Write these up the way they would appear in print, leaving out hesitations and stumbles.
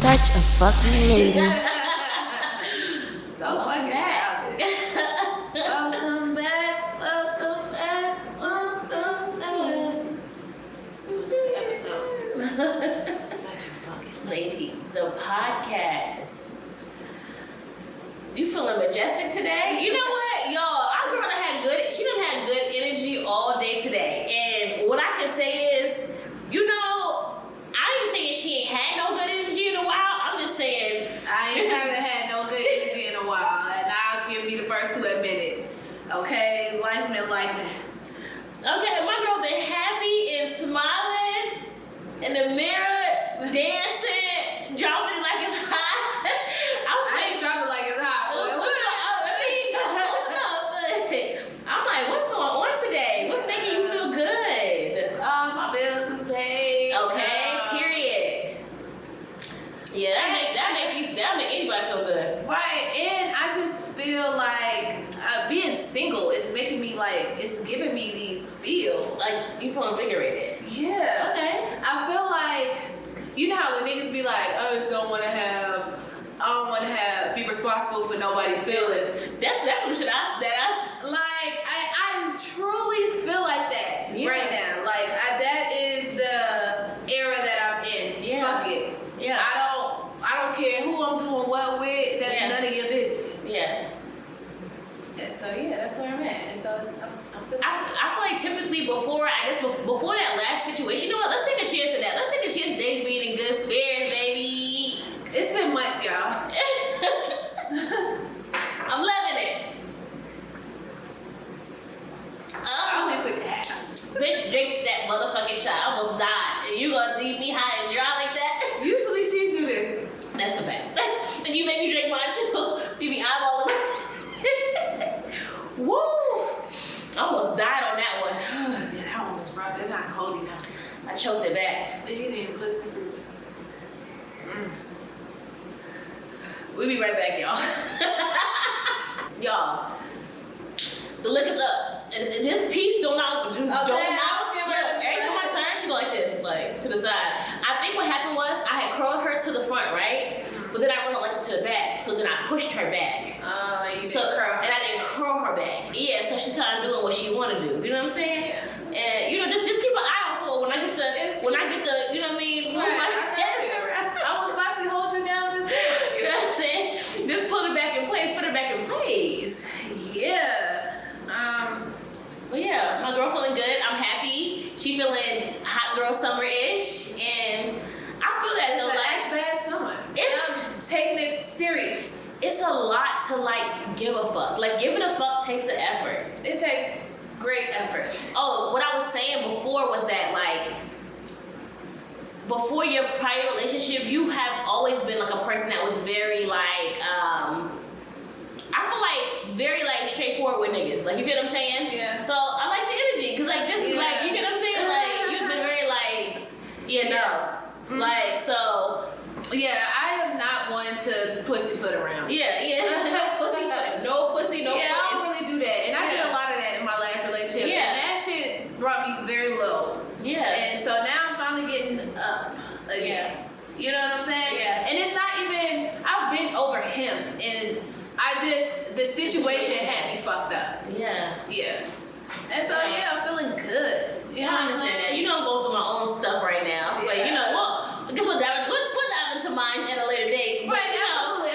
such a fucking lady. So fucking childish. Welcome back, welcome back, welcome back. To the episode. Such a fucking Lady, the podcast. You feeling majestic today? You know what, y'all? Our girl she done had good energy all day today. And what I can say is, you know, I ain't saying she ain't had no good energy in a while. I'm just saying I haven't had no good energy in a while, and I can be the first to admit it. Okay, like me. Okay, my girl been happy and smiling in the mirror, dancing, dropping it like it's hot. I ain't dropping like it's hot. I'm like, what's going on today? What's making you feel good? My bills is paid. Okay, period. Yeah, that make anybody feel good. Right, and I just feel like being single is making me it's giving me these feels. Like, you feel invigorated. Yeah. Okay. I feel like, you know how when niggas be like, I don't want to be responsible for nobody's feelings. That's some shit I truly feel like that right now. That is the era that I'm in. Yeah. Fuck it. Yeah. I don't care who I'm doing what with. That's none of your business. Yeah. And so that's where I'm at. And so I'm feeling. I feel like typically before that last situation, you know what? Let's take a cheers to that. Let's take a cheers to Dave being in good spirits, baby. It's been months, y'all. I'm loving it. I only took half. Bitch, drink that motherfucking shot. I almost died. And you gonna leave me high and dry like that? Usually she do this. That's a fact. And you make me drink mine too. You be eyeballing my Woo! I almost died on that one. Yeah, that one was rough. It's not cold enough. I choked it back. You didn't put it in the freezer. We'll be right back, y'all. Y'all, the liquor's up. And this piece every time I turn, she go like this, like to the side. I think what happened was I had curled her to the front, right? But then I went like to the back, so then I pushed her back. And I didn't curl her back. Yeah, so she's kind of doing what she want to do. You know what I'm saying? Yeah. And you know, just keep an eye on her when I get the, you know what I mean? Move my head around. I was about to hold you down just now. You know what I'm saying? Just put her back in place. Yeah. But yeah, my girl feeling good. I'm happy. She feeling hot girl summer-ish, and I feel that though. Like bad summer. I'm taking it serious. It's a lot to give a fuck. Giving a fuck takes an effort. It takes great effort. Oh, what I was saying before was that before your prior relationship, you have always been a person that was very I feel very straightforward with niggas. You get what I'm saying? Yeah. So I like the energy, cause this is you get what I'm saying? You've been very so. Yeah, I am not one to pussyfoot around. Yeah. No pussy, no. Yeah, I don't really do that, and I did a lot of that in my last relationship. Yeah. And that shit brought me very low. Yeah. And so now I'm finally getting up again. Yeah. You know what I'm saying? Yeah. And it's not even, I've been over him, and the situation had me fucked up. Yeah. Yeah. And so I'm feeling good. You know I understand that. You know, I'm going through my own stuff right now, but Yeah. I guess we'll dive into mine at a later date. But, Right,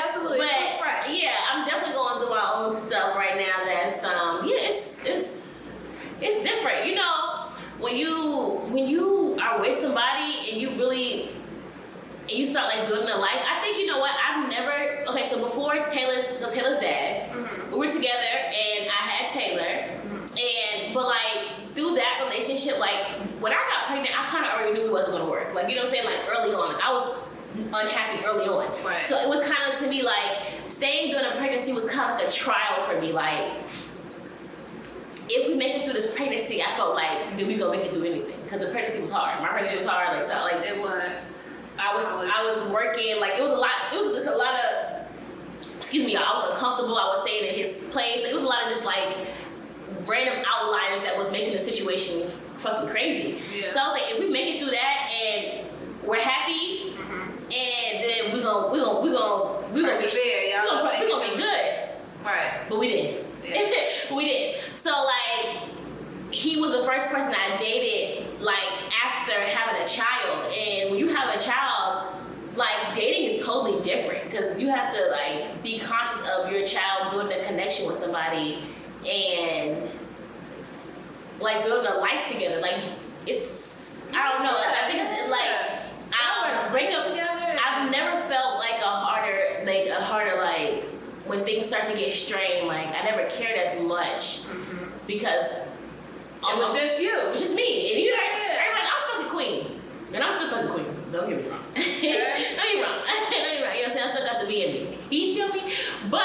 absolutely. But It's so fresh. yeah, I'm definitely going through my own stuff right now. That's it's different. You know, when you are with somebody and you start building a life. I think, you know what, so before Taylor's dad, we were together and I had Taylor, but through that relationship, when I got pregnant, I kind of already knew it wasn't going to work. You know what I'm saying? Early on, I was unhappy early on. Right. So it was kind of, to me, staying during a pregnancy was kind of a trial for me. If we make it through this pregnancy, I felt then we gonna make it through anything, because the pregnancy was hard. My pregnancy was hard. It was. I was working. It was a lot. It was just a lot of. Excuse me, y'all. I was uncomfortable. I was staying in his place. It was a lot of just random outliers that was making the situation fucking crazy. Yeah. So I was if we make it through that and we're happy, and then we're Persevere, y'all. we gonna be good. Right. But we didn't. Yeah. We didn't. So like, he was the first person I dated like after having a child, and when you have a child, like dating is totally different because you have to like be conscious of your child building a connection with somebody and like building a life together. Like it's, I don't know. I think it's like breakup. I've never felt like a harder like when things start to get strained. Like I never cared as much because it was just you. It was just me. And you like everybody, I'm fucking queen, and I'm still fucking queen. Don't get me wrong. Don't get me wrong. Don't get me wrong. You know what I'm saying? I still got the B&B. You feel me? But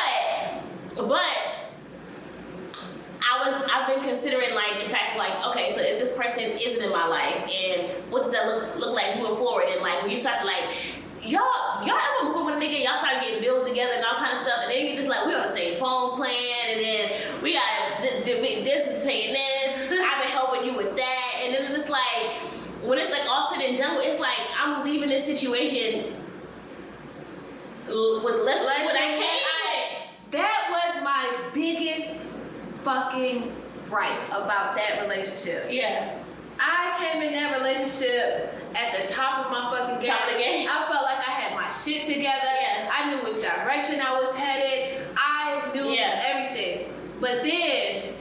I've been considering like the fact like, okay, so if this person isn't in my life, and what does that look like moving forward? And like when you start to like, y'all ever move with a nigga, y'all start getting bills together and all kind of stuff, and then you just like, we on the same phone plan, and then we got this is paying this, I've been helping you with that, and then it's just like, when it's like all said and done, it's like I'm leaving this situation with less than what I came with. That was my biggest fucking gripe about that relationship. Yeah. I came in that relationship at the top of my fucking game. Top of the game. I felt like I had my shit together. Yeah. I knew which direction I was headed. I knew everything. But then,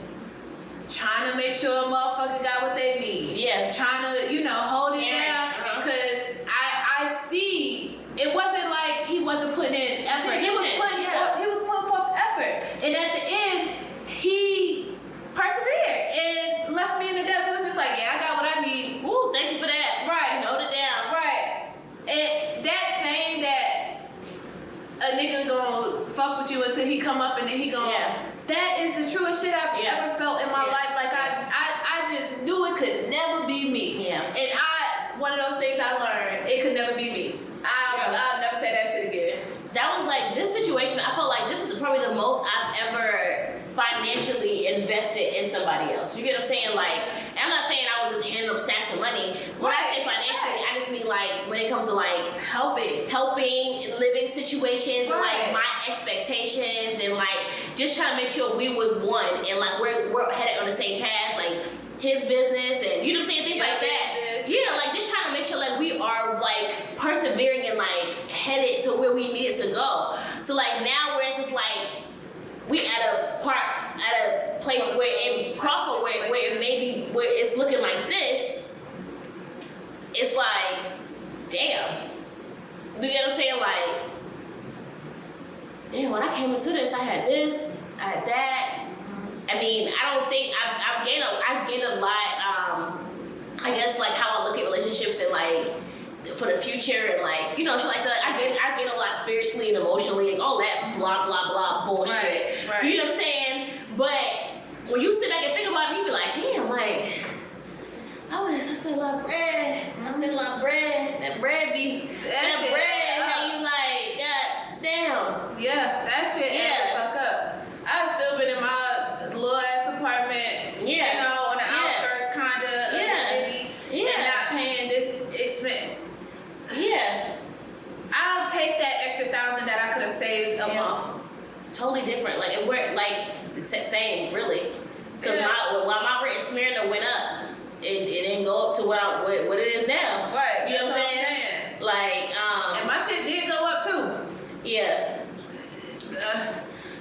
trying to make sure a motherfucker got what they need. Yeah. Trying to, hold it down. Because I see, it wasn't like he wasn't putting in effort. He was putting forth effort. And at the end, he persevered and left me in the dust. It was just like, yeah, I got what I need. Ooh, thank you for that. Right. Hold it down. Right. And that saying that a nigga gonna fuck with you until he come up and then he gonna... That is the truest shit I've ever felt in my life. Like I just knew it could never be me. Yeah. And one of those things I learned, it could never be me. I'll never say that shit again. That was like, this situation, I felt like this is probably the most I've ever financially invested in somebody else. You get what I'm saying? Like, and I'm not saying I was just handing up stacks of money. When I say financially, I just mean like when it comes to like helping, living situations, and like my expectations, and like just trying to make sure we was one, and like we're headed on the same path, like his business, and you know what I'm saying, things like that. Yeah, like just trying to make sure like we are like persevering and like headed to where we needed to go. So like now where it's just like we at a place where it crossroad where it maybe where it's looking like this, it's like, damn. Do you get what I'm saying? Like, damn, when I came into this, I had this, I had that. I mean, I don't think I've gained a lot. I guess like how I look at relationships and like for the future and like shit like that. I gained a lot spiritually and emotionally and all that blah blah blah bullshit. Right. You know what I'm saying? But when you sit back and think about it, you be like, damn, like I spent a lot of bread. That bread be that bread. How you like god damn? Yeah, that shit. Yeah. Fuck up. I've still been in my little ass apartment. Yeah. On the outskirts, kinda of the city, and not paying this expense. Yeah. I'll take that extra $1,000 that I could have saved a month. Totally different. Like it we're like it's the same, really. Because while my rent in Smyrna went up, it didn't go up to what it is now. Right. You know what I'm saying? Like and my shit did go up too. Yeah.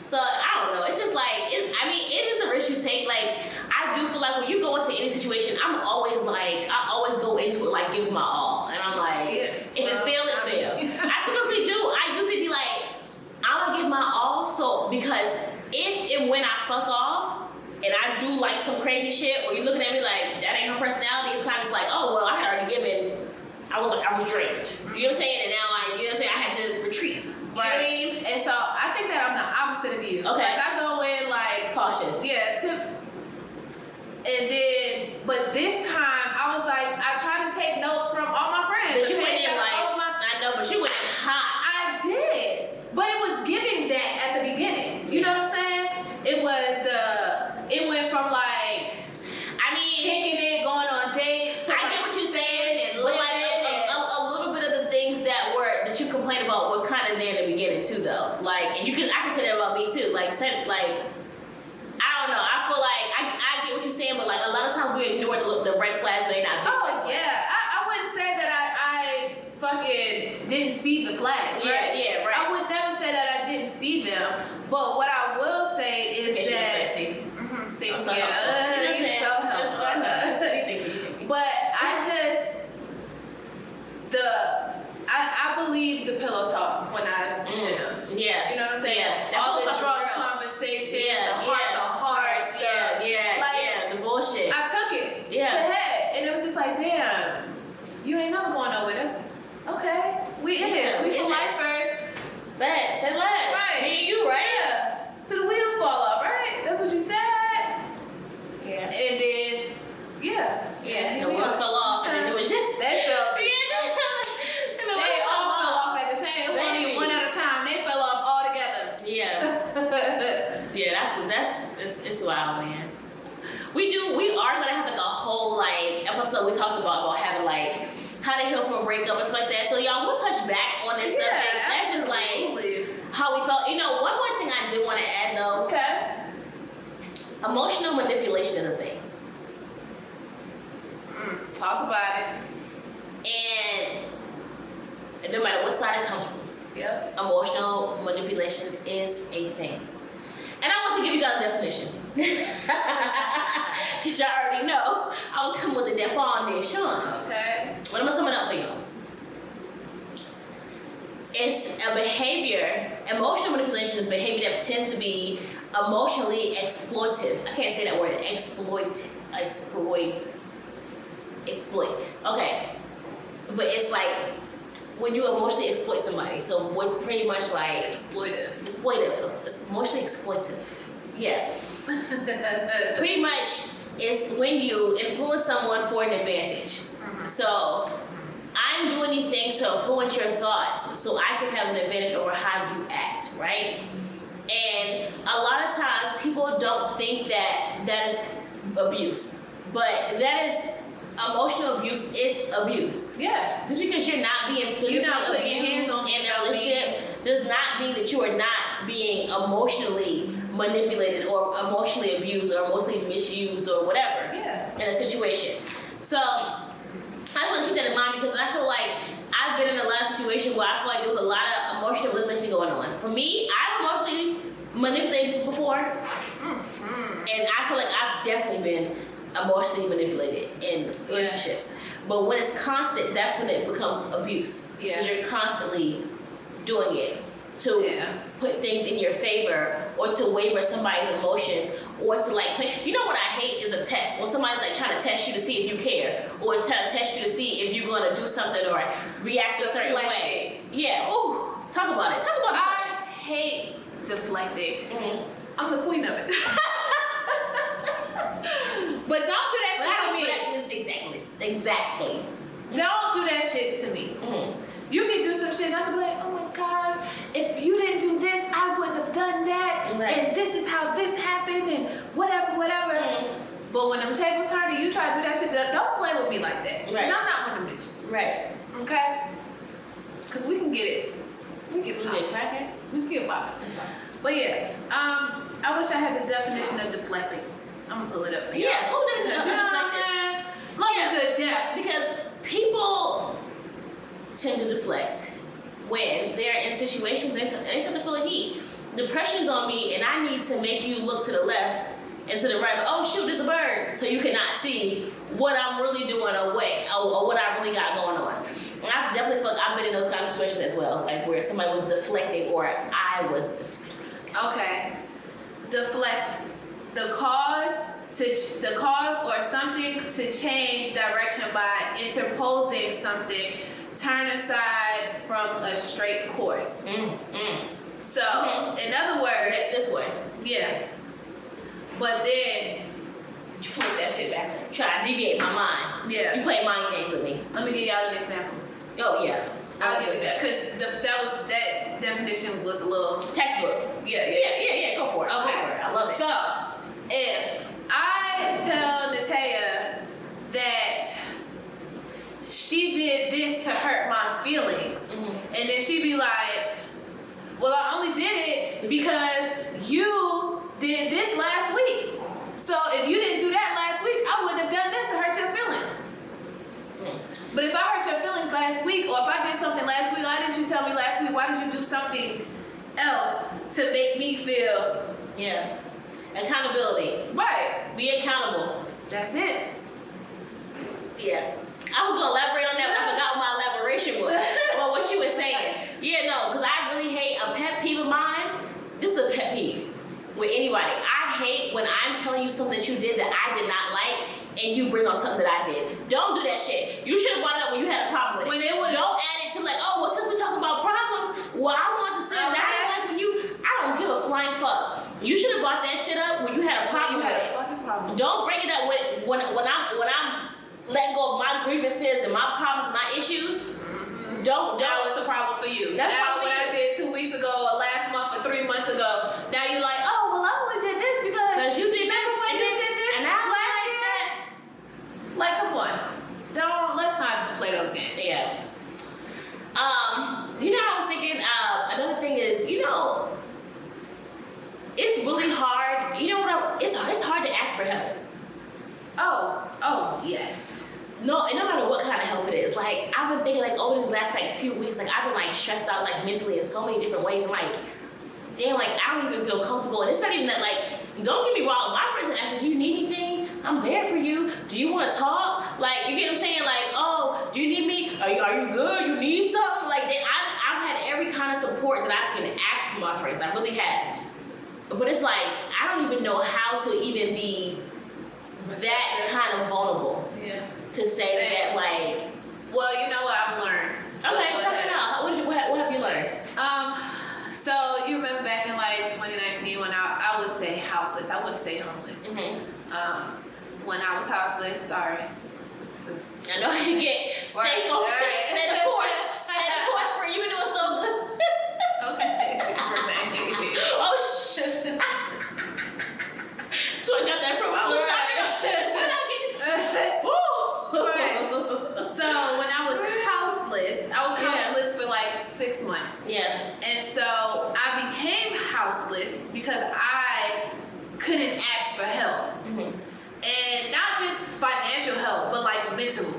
So I don't know. It's just like it is a risk you take. Like I do feel like when you go into any situation, I always go into it like giving my all, and I'm like, if it fail, it fail. I typically do. I usually be like, I'm gonna give my all. So because if and when I fuck off and I do like some crazy shit, or you looking at me like that ain't her personality, it's kind of just like, oh well, I had already given. I was drained. You know what I'm saying? And now I had to retreat. You know what I mean? And so I think that I'm the opposite of you. Okay. Like I go in like Cautious. Yeah. But this time I was like, I tried to take notes from all my friends. But you went in like I know, but you went in hot. I did, but it was giving that at the beginning. You know what I'm saying? It went from like kicking it, going on dates. I get what you're saying, and but like a little bit of the things that you complained about were kind of there in the beginning too, though. Like, and I can say that about me too. Like, I don't know. I feel like I get what you're saying, but like a lot of times we ignore the red flags when they not big. Oh yeah, I wouldn't say that I fucking didn't see the flags. Right? Yeah, right. I would never say that I didn't see them, but what I will say is that. Thank you. You're So helpful. But I believe the pillow talk when I should have. Yeah. You know what I'm saying? Yeah. All the drunk conversations, the heart stuff. The bullshit. I took it to head, and it was just like, damn, you ain't never going nowhere. That's okay. We in this. We in life first. Bad. Say last. Right. Me and you, right? Yeah. Till the wheels fall off, right? That's what you said. Yeah. And then, the wheels fell off, and then it was just they fell. They all fell off at the same. It wasn't even one at a time. They fell off all together. Yeah. It's wild, man. We are gonna have like a whole like episode we talked about having like how to heal from a breakup and stuff like that. So y'all, we'll touch back on this subject. That's just like how we felt. You know, one more thing I do want to add though. Okay. Emotional manipulation is a thing. Talk about it. And no matter what side it comes from, emotional manipulation is a thing. And I want to give you guys a definition. Because y'all already know I was coming with the definition. Okay. But I'm going to sum it up for y'all. It's a behavior, emotional manipulation is behavior that tends to be emotionally exploitive. I can't say that word, exploit. Okay. But it's like when you emotionally exploit somebody. So we're pretty much like Exploitive. It's emotionally exploitive. Yeah. Pretty much it's when you influence someone for an advantage. So I'm doing these things to influence your thoughts so I can have an advantage over how you act, right? And a lot of times people don't think that is abuse. But that is emotional abuse is abuse. Yes. Just because you're not being physically abused in a relationship does not mean that you are not being emotionally manipulated or emotionally abused or emotionally misused or whatever in a situation. So I want to keep that in mind because I feel like I've been in a lot of situations where I feel like there was a lot of emotional manipulation going on. For me, I've emotionally manipulated people before, and I feel like I've definitely been emotionally manipulated in relationships. But when it's constant, that's when it becomes abuse. Because you're constantly doing it to put things in your favor or to waver somebody's emotions or to like play. You know what I hate is a test. When somebody's like trying to test you to see if you care or trying to test you to see if you're going to do something or react a certain way. Yeah. Ooh. Talk about it. I hate deflecting. I'm the queen of it. But don't do that shit to me. Exactly. Don't do that shit to me. You can do some shit and I can be like, oh my gosh, if you didn't do this, I wouldn't have done that. Right. And this is how this happened and whatever. But when them tables turn and you try to do that shit, don't play with me like that. Because I'm not one of them bitches. Right. Okay? Because we can get it. We can get cracking. We can get popping. But yeah, I wish I had the definition of deflecting. I'm gonna pull it up for you. Yeah, pull the definition of deflecting. Love a good death. Because people tend to deflect when they're in situations and they start to feel the heat. The pressure is on me and I need to make you look to the left and to the right, but oh shoot, there's a bird. So you cannot see what I'm really doing or what I really got going on. And I definitely feel like I've been in those kind of situations as well, like where somebody was deflecting or I was deflecting. Okay. Deflect. The cause or something to change direction by interposing something, turn aside from a straight course. So, in other words, it's this way. Yeah. But then you flip that shit back. Try to deviate my mind. Yeah. You play mind games with me. Let me give y'all an example. Oh yeah. I'll give you that because that definition was a little textbook. Yeah. Go for it. Okay. Go for it. I love it. So if I tell Natea that she did this to hurt my feelings, and then she'd be like, me? Why did you do something else to make me feel? Yeah. Accountability. Right. Be accountable. That's it. Yeah. I was gonna elaborate on that, but I forgot what my elaboration was. Well, what you were saying. Yeah, no, because I really hate a pet peeve of mine. This is a pet peeve with anybody. I hate when I'm telling you something that you did that I did not like, and you bring up something that I did. Don't do that shit. You should have brought it up when you had a problem with it. When it was, don't add it to like, oh, well, since we're talking about problems, well, I wanted to say that I didn't like when you. I don't give a flying fuck. You should have brought that shit up when you had a problem with it. Don't bring it up when I'm letting go of my grievances and my problems, my issues. Mm-hmm. Don't. That was a problem for you. That's now, what I did 2 weeks ago, or last month, or 3 months ago. Now you're like, oh, well, I only did this because you did this, and you did this and I last like year. that. Like, come on, let's not play those games. Yeah. You know, I was thinking. Another thing is, you know, it's really hard. You know what? It's hard to ask for help. Oh, yes. No, and no matter what kind of help it is, like I've been thinking, like over these last like few weeks, like I've been like stressed out, like mentally in so many different ways, and like, damn, like I don't even feel comfortable. And it's not even that, like, don't get me wrong, my friends are asking, do you need anything? I'm there for you. Do you want to talk? Like, you get what I'm saying? Like, oh, do you need me? Are you good? You need something? Like, I've had every kind of support that I can ask from my friends. I really have. But it's like I don't even know how to even be that kind of vulnerable. Yeah. To say that, like, well, you know what I've learned. Okay, tell me now. What have you learned? So you remember back in like 2019 when I would say houseless. I wouldn't say homeless. Mm-hmm. When I was houseless, sorry. I know you get stay the course. Stay the course where you been doing so good. Okay. Oh shit. So I got that from I was Right. So when I was houseless for like 6 months. Yeah. And so I became houseless because I couldn't ask for help. Mm-hmm. And not just financial help, but like mental.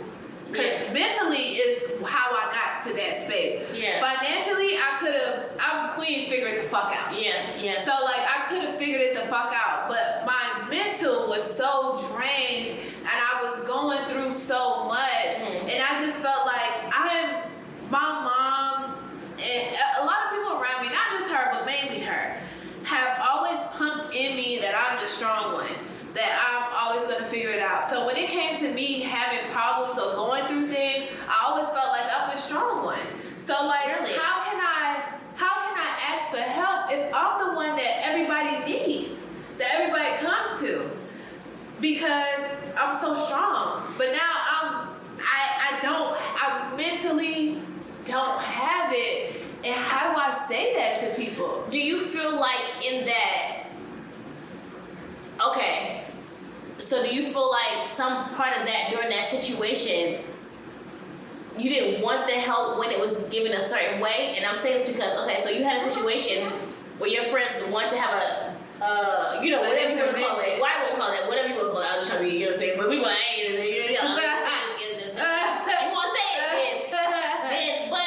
Because mentally is how I got to that space. Yeah. Financially, I'm queen figured the fuck out. Yeah. So like I could have figured it the fuck out, but my mental was so drained and I was going through so much, and I just felt like my mom and a lot of people around me, not just her, but mainly her, have always pumped in me that I'm the strong one, that I'm always gonna figure it out. So when it came to me having problems or going through things, I always felt like I'm the strong one. So like, really? how can I ask for help if I'm the one that everybody needs, that everybody comes to? Because I'm so strong. But now I mentally don't have it. And how do I say that to people? Do you feel like in that, okay, so do you feel like some part of that during that situation, you didn't want the help when it was given a certain way? And I'm saying this because, okay, so you had a situation where your friends want to have a, whatever you want to call it. Why I won't call it, whatever you want to call it. I was trying to be, you know what I'm saying? But we want to, you want to say it then, but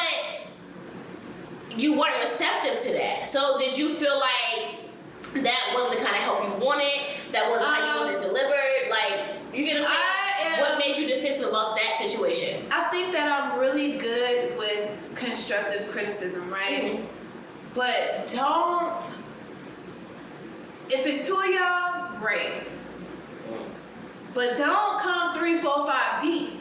you weren't receptive to that. So did you feel like that wasn't the kind of help you wanted? That wasn't how you wanted it delivered? Like, you get what I'm saying? What made you defensive about that situation? I think that I'm really good with constructive criticism, right? Mm-hmm. But if it's two of y'all, great. But don't come 3, 4, 5 deep.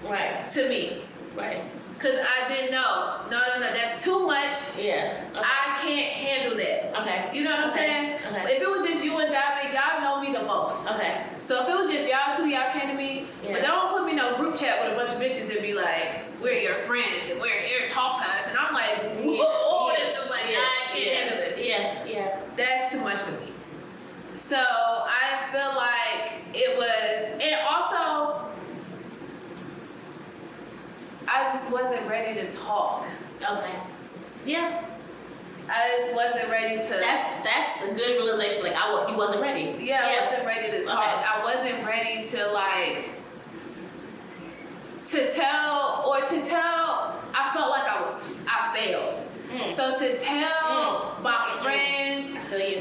Right. To me. Right. Because I didn't know. No, that's too much. Yeah. Okay. I can't handle that. Okay. You know what I'm saying? Okay. If it was just you and Dominic, y'all know me the most. Okay. So if it was just y'all two, y'all came to me, but don't put me in no group chat with a bunch of bitches and be like, we're your friends and we're here to talk to us. And I'm like, I can't handle this. Yeah. That's too much for me. So I feel like it was, and also, I just wasn't ready to talk. Okay. Yeah. I just wasn't ready to. That's a good realization. Like you wasn't ready. Yeah, I wasn't ready to talk. Okay. I wasn't ready to tell. I felt like I failed. So to tell my friends,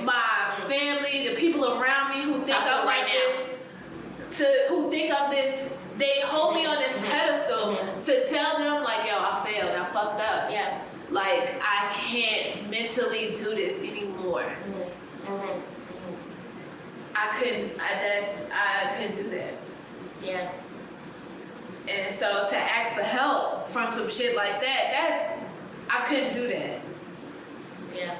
my family, the people around me who think I'm like this, who think of this, they hold me on this pedestal, to tell them like, yo, I failed, I fucked up. Yeah. Like, I can't mentally do this anymore. I couldn't do that. Yeah. And so to ask for help from some shit like that, I couldn't do that. Yeah.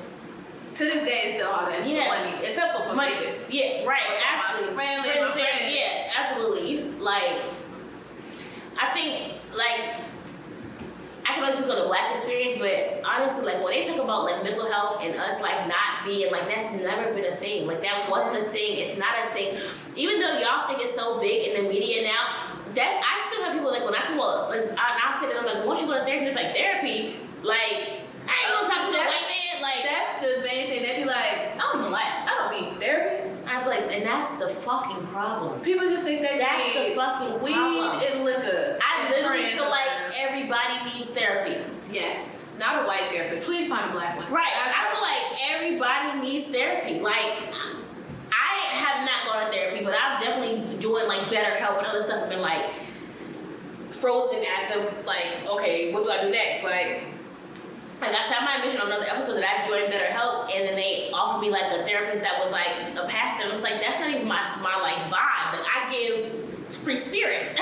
To this day, it's still hard to ask for money, except for money. niggas. Yeah, right. Absolutely. My family. Yeah, absolutely. Like, I think, like, I can always speak on the Black experience, but honestly, like, when they talk about like mental health and us like not being like, that's never been a thing. Like, that wasn't a thing. It's not a thing. Even though y'all think it's so big in the media now, I still have people like, when I talk about, like, I'll say that, I'm like, once you go to therapy, like therapy, like, I ain't gonna talk to no white man. Like, that's the main thing. They be like, I'm Black, I don't need therapy. I'm like, and that's the fucking problem. People just think that's the fucking weed problem. and liquor. I literally feel like everybody needs therapy. Yes, not a white therapist. Please find a Black one. Right. I feel like everybody needs therapy. Like, I have not gone to therapy, but I've definitely joined like BetterHelp and other stuff. I've been like frozen at the like, okay, what do I do next? Like I said, I might mention on another episode that I joined BetterHelp, and then they offered me like a therapist that was like a pastor, and it's like, that's not even my like vibe. Like, I give free spirit. I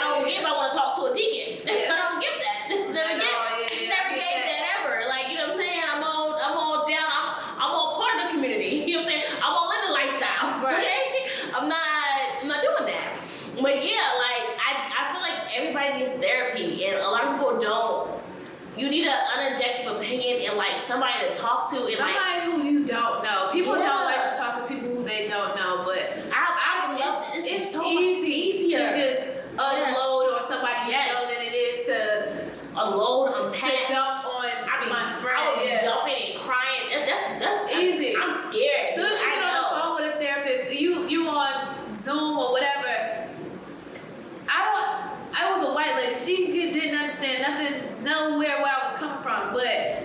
don't give. I want to talk to a deacon. I don't give that. It's never never gave that ever. Like, you know what I'm saying? I'm all down. I'm all part of the community. You know what I'm saying? I'm all in the lifestyle. Right. Okay? I'm not doing that. But yeah, like I feel like everybody needs therapy, and a lot of people don't. You need an unobjective opinion and like somebody to talk to, and somebody like who you don't know. People don't like to talk to people who they don't know, but I love it. It's so easy to just unload on somebody you know than it is to unload, unpack, to dump on my friend. I would be dumping and crying. That's easy. I'm scared. As soon as you get on the phone with a therapist, you on Zoom or whatever. I was a white lady. She didn't understand nothing, nowhere where I was coming from. But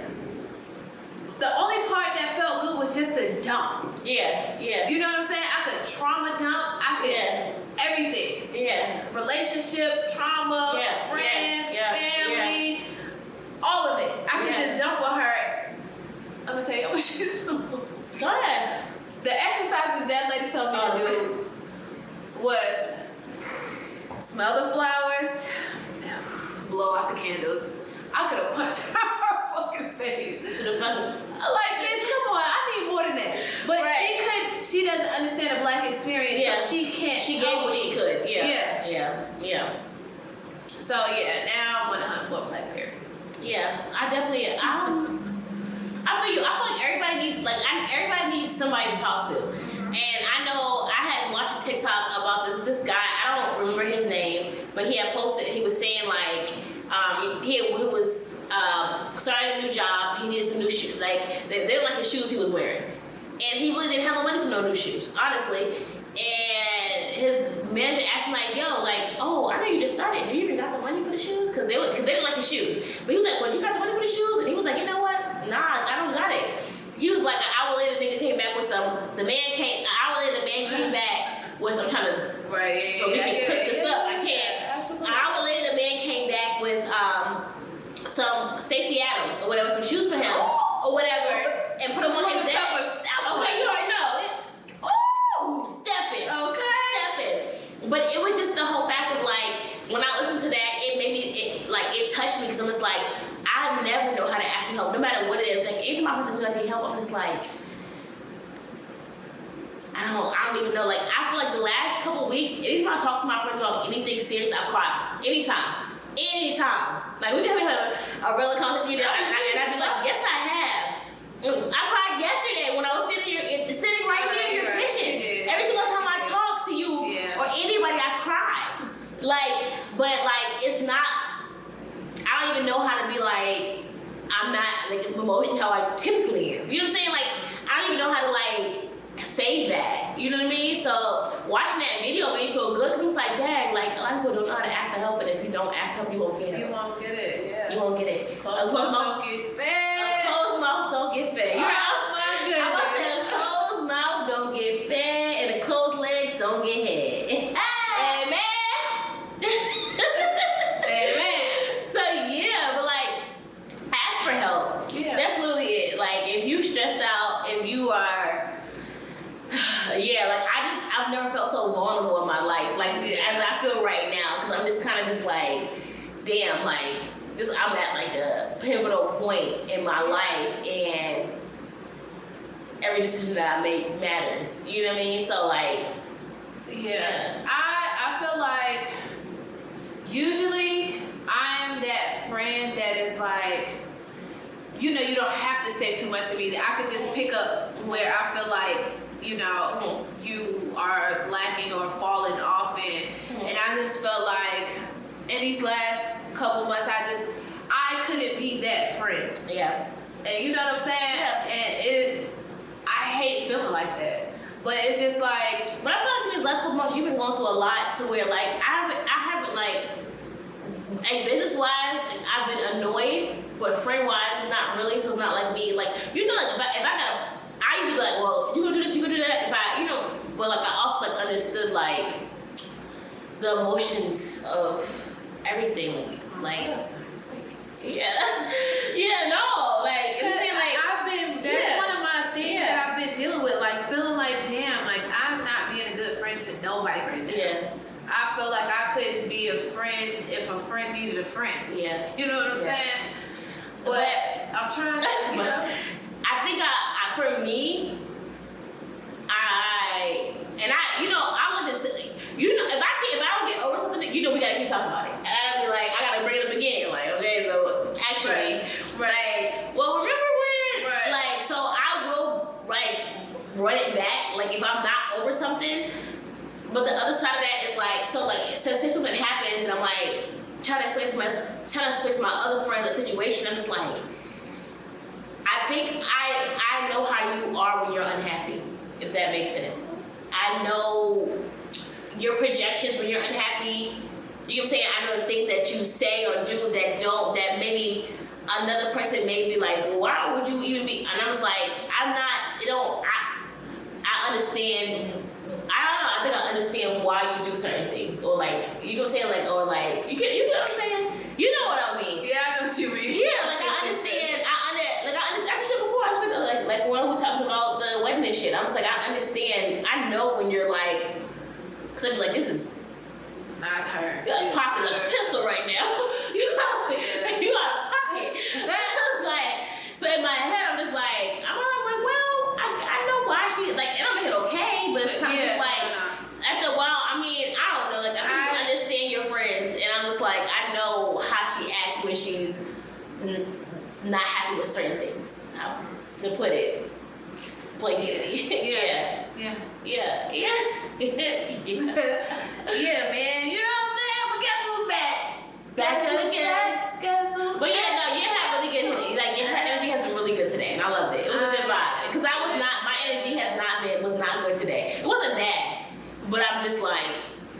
the only part that felt good was just a dump. Yeah. You know what I'm saying? I could trauma dump. I could everything. Yeah. Relationship, trauma, friends, family, all of it. I could just dump on her. I'm gonna tell you what she's doing. Go ahead. The exercises that lady told me to do was smell the flowers, blow out the candles. I could have punched her fucking face. Like, bitch, come on, I need more than that. But she doesn't understand the Black experience, so she can't. She gave what she could. Yeah. So now I'm on the hunt for a Black therapist. Yeah, I definitely. I feel you. I feel like everybody needs somebody to talk to. And I know I had watched a TikTok about this guy. I don't remember his name, but he had posted. He was saying like he was starting a new job. He needed some new shoes. Like they didn't like the shoes he was wearing, and he really didn't have no money for no new shoes, honestly. And his manager asked him like, "Yo, like, oh, I know you just started. Do you even got the money for the shoes? Because they didn't like the shoes." But he was like, "Well, you got the money for the shoes?" And he was like, "You know what? Nah, I don't got it." He was like, an hour later, the nigga came back with some. An hour later, the man came back with. I'm trying to. Right. So we can clip this up. I can't. An hour later, the man came back with some Stacey Adams or whatever, some shoes for him or whatever, and put them on his desk. Okay, you already know. Stepping. Okay. Stepping. But it was just the whole fact of like, when I listened to that, it touched me because I'm just like, I never know how to ask for help, no matter what it is. Like, anytime I need help, I'm just like, I don't even know. Like, I feel like the last couple weeks, anytime I talk to my friends about anything serious, I've cried. Anytime. Like, we be having a real conversation, and I'd be like, yes, I have. I cried yesterday when I was sitting right here in your kitchen. Every single time I talk to you or anybody, I cry. Like, but like, it's not. I don't even know how to be like. I'm not like emotional how I typically am. You know what I'm saying? Like, I don't even know how to like say that. You know what I mean? So watching that video made me feel good because I was like, dang, like a lot of people don't know how to ask for help, and if you don't ask help, you won't get help. You won't get it. Yeah. You won't get it. Close don't get fed. if you stressed out, if you are, yeah, like I've never felt so vulnerable in my life, like as I feel right now, because I'm just kind of just like, damn, like I'm at like a pivotal point in my life, and every decision that I make matters. You know what I mean? So like, yeah. I feel like usually I'm that friend that is like, you know, you don't have to say too much to me. I could just pick up where I feel like, you know, you are lacking or falling off in. And I just felt like in these last couple months, I couldn't be that friend. Yeah. And you know what I'm saying? Yeah. And I hate feeling like that. But it's just like, but I feel like in these last couple months, you've been going through a lot to where like I haven't like business wise, I've been annoyed, but friend wise, not really. So it's not like me, like, you know, like if I gotta, I usually be like, well, you gonna do this, you gonna do that. If I, you know, but like I also like understood like the emotions of everything, like yeah, no, like, I'm saying, like, that's one of my things that I've been dealing with, like feeling like, damn, like I'm not being a good friend to nobody right now. Yeah. I feel like I couldn't be a friend if a friend needed a friend. Yeah. You know what I'm saying? But I'm trying to, you know. I think for me, you know, I want to, you know, if I don't get over something, you know, we gotta keep talking about it. And I'll be like, I gotta bring it up again. Like, okay, so actually, like, well, remember when, like, so I will, like, run it back, like, if I'm not over something. But the other side of that is like, so like, so say something happens and I'm like, trying to explain to my other friend the situation, I'm just like, I think I know how you are when you're unhappy, if that makes sense. I know your projections when you're unhappy. You know what I'm saying? I know the things that you say or do that maybe another person may be like, well, why would you even be? And I'm just like, I understand. I don't know. I think I understand why you do certain things, or like, you know what I'm saying, like, or like, you know what I'm saying? You know what I mean? Yeah, I know what you mean. Yeah, like I understand. I said before. I was like when I was talking about the wedding and shit. I was like, I understand. I know when you're like, cause I'd be like, this is not her. You got a pocket like a pistol right now. You got a pocket. That's like, so in my head, I'm just like, well, I know why she, like, it don't make it okay, but it's kind of just like, after a while, I mean, I don't know, like, I understand your friends, and I'm just like, I know how she acts when she's not happy with certain things, how to put it blatantly. Yeah, man, you know what I'm saying? But guess who's back? Back to it again. But yeah, no, you have really good energy. Like, her energy has been really good today, and I loved it. It was a good vibe. Because my energy was not good today. It wasn't bad, but I'm just like,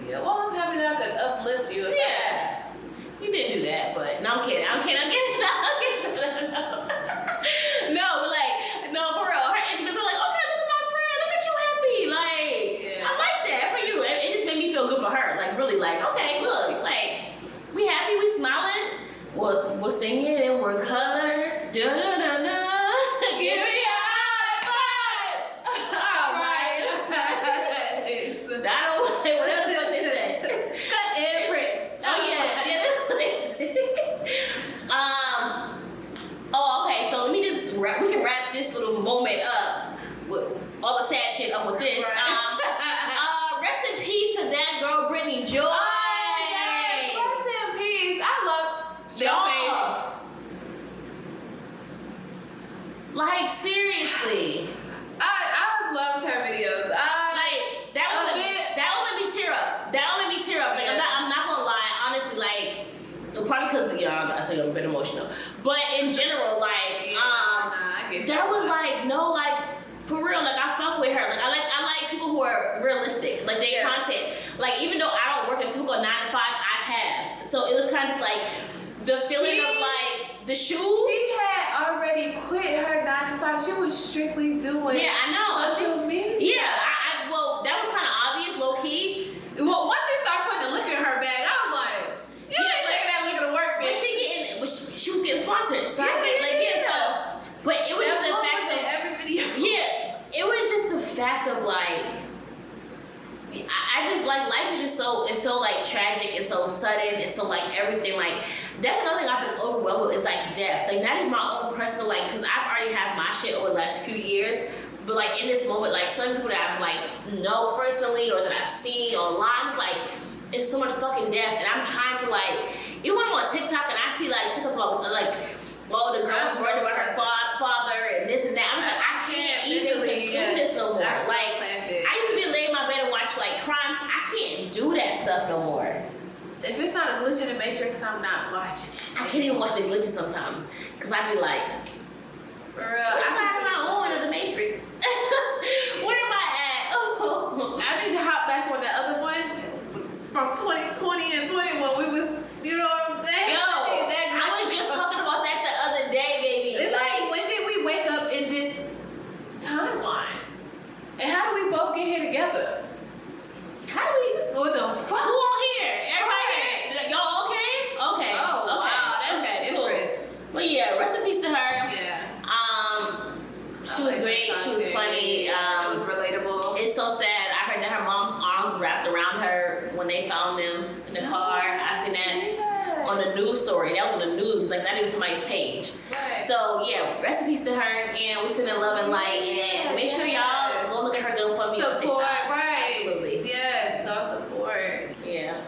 yeah, well, I'm happy that I could uplift you. Yeah. You didn't do that, but no, I'm kidding. No, but like, no, for real. Her energy, people like, okay, look at my friend, look at you happy. Like, I like that for you. It just made me feel good for her. Like, really, like, okay, look, like, we happy, we smiling, we're singing and we're colored. Da da da da. Give me a high five. All right. I don't whatever the fuck they say. Cut and print. Oh yeah, that's what they say. Oh, okay. So let me just we can wrap this little moment up with all the sad shit up with this. Rest in peace to that girl, Brittany Joy. Rest in peace. I love Stillface. Like, seriously. I loved her videos. Like, that would make me tear up. Like, I'm not gonna lie, honestly, like, probably because, I tell you, I'm a bit emotional. But in general, like, that was like, no, like, for real, like, I fuck with her. Like, I like people who are realistic, like, their content. Like, even though I don't work a typical 9 to 5, I have. So it was kind of just like the feeling of like the shoes. She had already quit her 9 to 5. She was strictly doing. Yeah, I know. Social media. Yeah, well, that was kind of obvious, low key. Well, once she started putting the liquor in her bag, I was like, you ain't taking that liquor to work, bitch. She was getting sponsored. So I get, like, so, but it was just the fact of and so sudden, and so like everything, like that's another thing I've been overwhelmed with is like death. Like not even my own personal, like, because I've already had my shit over the last few years, but like in this moment, like some people that I've like know personally or that I've seen online, it's like it's so much fucking death, and I'm trying to like, even when I'm on TikTok and I see like TikToks about like all the girls worried about her father and this and that, I'm just like, I can't even consume this no more. Like I used to be laying in my bed and watch like crimes. I can't do that stuff no more. If it's not a glitch in the Matrix, I'm not watching. I can't even watch the glitches sometimes because I be like, for real, which side am I on of the Matrix? Where am I at? Oh. I need to hop back on the other one from 2020 and 21. We was, you know what I'm saying? Yo, I was just talking about that the other day, baby. It's like, when did we wake up in this timeline? And how do we both get here together? How do we? What the fuck? Who all here? Everybody here? Y'all okay? Okay. Oh, okay. wow, that's different. Cool. But yeah, rest in peace to her. Yeah. She was great. She was funny. It was relatable. It's so sad. I heard that her mom's arms was wrapped around her when they found them in the car. I seen that on the news story. That was on the news, like not even somebody's page. Right. So yeah, rest in peace to her. And we send in love and light. And make sure y'all go look at her GoFundMe on TikTok. Right. Absolutely. Yes, no support. Yeah.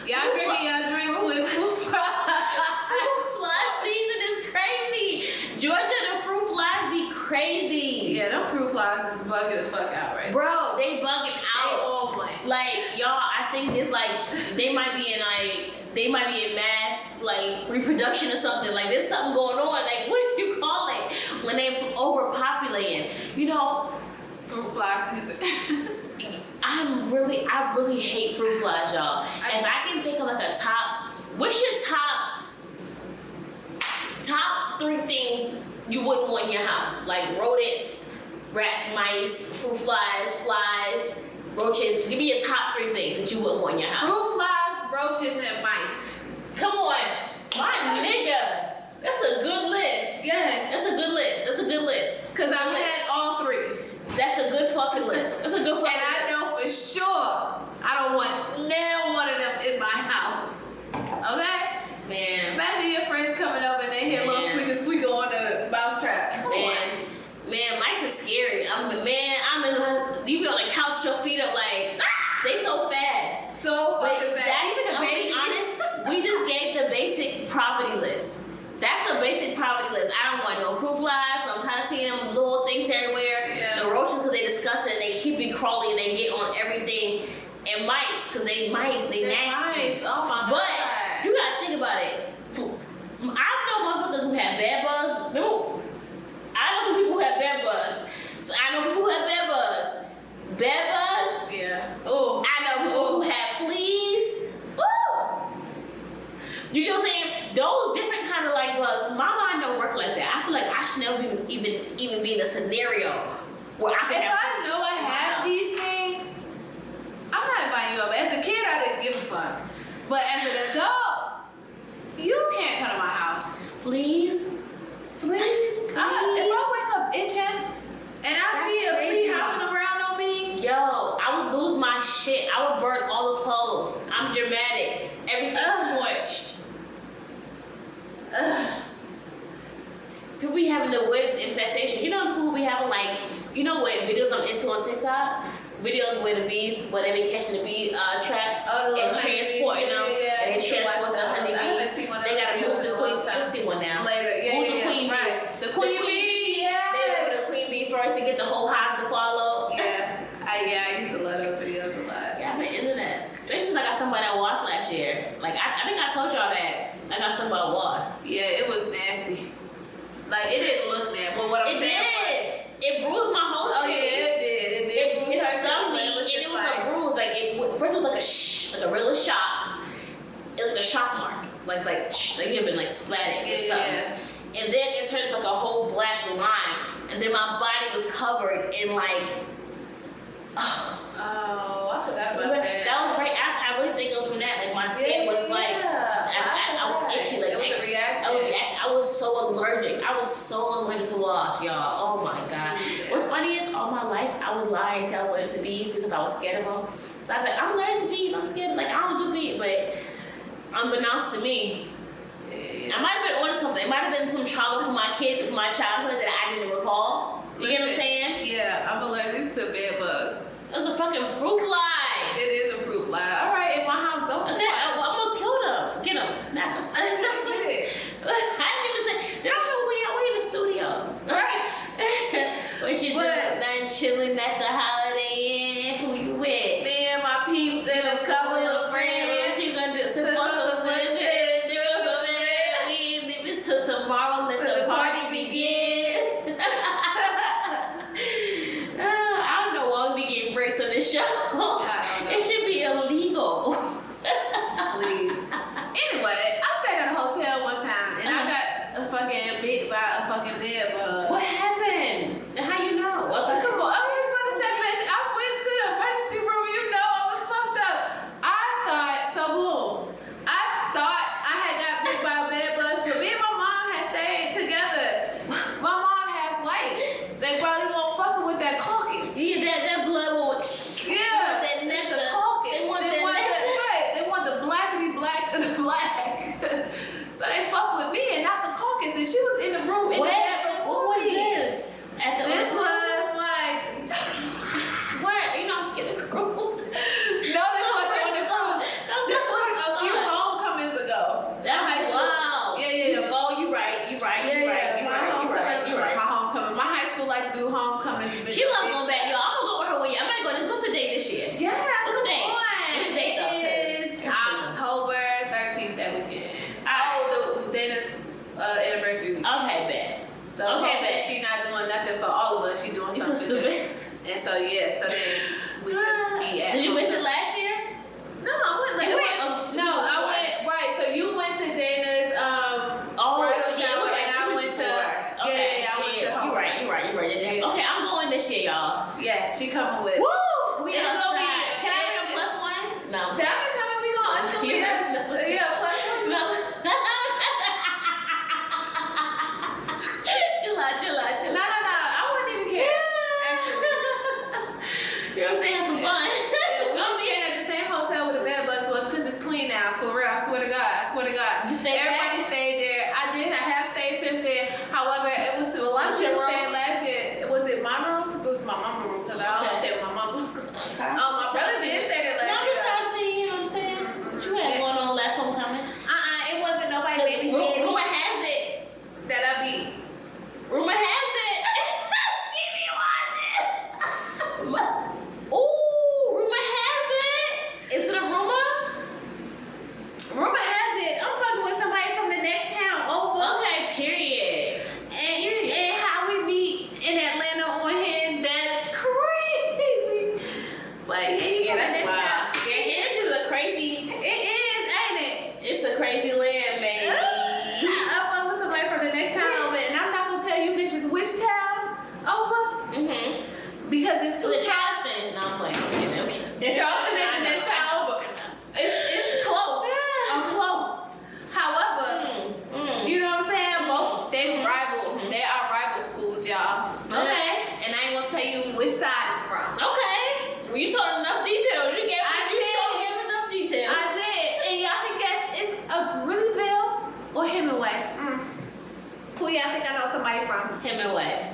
Y'all drinking y'all drinks with fruit flies. Fruit fly season is crazy. Georgia, the fruit flies be crazy. Yeah, them fruit flies is bugging the fuck out right Bro, they bugging out. all Like, y'all, I think it's like they might be in mass like reproduction or something. Like there's something going on. Like what do you call it when they overpopulating? You know, fruit flies season. I really hate fruit flies, y'all. If I can think of like a top, what's your top 3 things you wouldn't want in your house? Like rodents, rats, mice, fruit flies, roaches. Give me your top 3 things that you wouldn't want in your house. Fruit flies, roaches, and mice. Come on, my nigga. That's a good list. Yes. That's a good list. That's a good list. Because I've had all 3. That's a good fucking list. That's a good fucking list. And I know for sure I don't want no one of them in my house. Okay? Man. Imagine your friends coming over and they hear a little squeaker on the mouse trap. Come on. Man, mice are scary. You be on the couch with your feet up like, they so fast. So fucking fast. I'm gonna be honest, we just gave the basic poverty list. That's a basic poverty list. I don't want no fruit flies. I'm tired of seeing them little things everywhere. Yeah. The roaches because they disgusting and they keep it crawling and they get on everything. And mice because they nasty. Mice. Oh my god. But you gotta think about it. I know motherfuckers who have bed bugs. No. I know some people who have bed bugs. So I know people who have bed bugs. Bed bugs. Yeah. Oh. I know people who have fleas. Woo! You get what I'm saying? Those different kind of like bugs. My mind don't work like that. I feel like I should never even be in a scenario where I can. If I know I have these things, I'm not inviting you over. As a kid, I didn't give a fuck. But as an adult, you can't come to my house. Fleas. If I wake up itching and I see a flea hopping around on me, yo, I would lose my shit. I would burn all the clothes. I'm dramatic. Everything's torched. People be having the weirdest infestations. You know people be having like, you know what videos I'm into on TikTok? Videos where the bees, where they be catching the bee traps and transporting them, and they transport the honeybees. They gotta move the queen. You'll see one now. Later, move the queen bee. Right. The queen bee, yeah. They put the queen bee first to get the whole hive to follow. Yeah, I used to love those videos a lot. Yeah, I've been into that. Especially since I got somebody at wasp last year. Like I think I told y'all that I got somebody at wasp. Yeah, it was nasty. Like it didn't look that, but what I'm saying. It bruised my whole Oh shit. yeah, it did. It stung me, and it was a bruise. Like first it was like a real shock. It was like a shock mark, like you had been like splatted or something. Yeah. And then it turned like a whole black line, and then my body was covered in like. Oh, I forgot about that. That was right. I really think it was from that. Like my skin was like, I was itchy. Like it was a reaction. I was so allergic. I was so allergic to wasps, y'all. Oh my god. Yeah. What's funny is all my life I would lie and tell what it's bees because I was scared of them. So I'm like, I'm allergic to bees. I'm scared. Like, I don't do bees. But unbeknownst to me, I might have been on something. It might have been some trauma from my childhood that I didn't recall. You get what I'm saying? Yeah, I'm allergic to bed bugs. That's a fucking fruit fly. It is a fruit fly. All right, in my house, don't. Okay, I almost killed him. Get him, smack him. I didn't even say. They don't know we in the studio. Right. What you doing? Nothing, chilling at the Holiday Inn. Who you with? Me and my peeps and a couple of friends. What you gonna do? Sit for some good day. Do something. We ain't leaving till tomorrow. Let the party begin. I don't know why we be getting breaks on this show. It should be illegal. Please. Anyway, I stayed at a hotel one time and I got fucking bit by a fucking bed bug. What happened? How you know? Come on, I was about to say, bitch, I went to the emergency room, you know, I was fucked up. I thought I had got bit by a bed bug, but me and my mom had stayed together. My mom half white. They probably won't fucking with that caucus. Yeah, that blood won't. Yeah, that nectar. the caucus. They want that nectar. Right, they want the blackity black of the black. So they fuck with me and not the caucus. And she was in the room in the bed before What was me. this? At the This was like, what? You know I'm scared of cruise. no, this wasn't on the cruise. This was a few homecomings ago. That high school. Wow. Yeah. Oh, you right. You right. My homecoming. My high school like to do homecomings. She loves going back, y'all. I'm gonna go with her one year. I might go this. What's the date this year? Yes. What's the date? What's the date though? It is October 13th that weekend. Oh, the Dana's anniversary weekend. Okay, bet. So hopefully she not doing nothing for all of us. She doing You something. so stupid. And so yeah, so then we could be at. Did you miss it last year? No, I went like. You I went right. So you went to Dana's bridal shower, and I went to. I went to home. You right. Yeah. Okay, I'm going this year, y'all. Yes, she coming with. Woo! We It's gonna be. outside. Can I bring a plus one? No. Diamond coming. We going. It's gonna be. Yeah, plus one. No. Chill out. No. I wouldn't even care. Actually. You know what I'm saying? Have some fun. We don't staying at the same hotel where the bed bugs was because it's clean now. For real, I swear to God. You stayed Everybody back? stayed there. I did. I have stayed since then. However, it was a lot of What's your people room? staying last year. Was it my room? It was my mama room because I always stay with my mama. Okay. My brother did stay there No, last I'm year. just trying to see, you know what I'm saying? What you had going on last homecoming? It wasn't nobody baby Rumor has it. that I beat. Rumor has it. She be watching. Ooh, rumor has it. Is it a rumor? Rumor has it. I'm fucking with somebody from the next town over. Okay, period. And how we meet in Atlanta on Hinge, that's crazy. But yeah, That's wild. Yeah, Hinge is a crazy. It is, ain't it? It's a crazy land, baby. I'm fucking with somebody from the next town over, and I'm not gonna tell you bitches which town over because it's too Charleston. No, I'm playing. Okay. Charleston is the next town over. It's close. I'm close. However, you know what I'm saying? Both they rival. They are rival schools, y'all. Okay. And I ain't gonna tell you which side it's from. Okay. Well, you told enough details. You gave enough details. I did. And y'all can guess it's a Greeleyville or Hemingway. Who y'all think I know somebody from? Hemingway.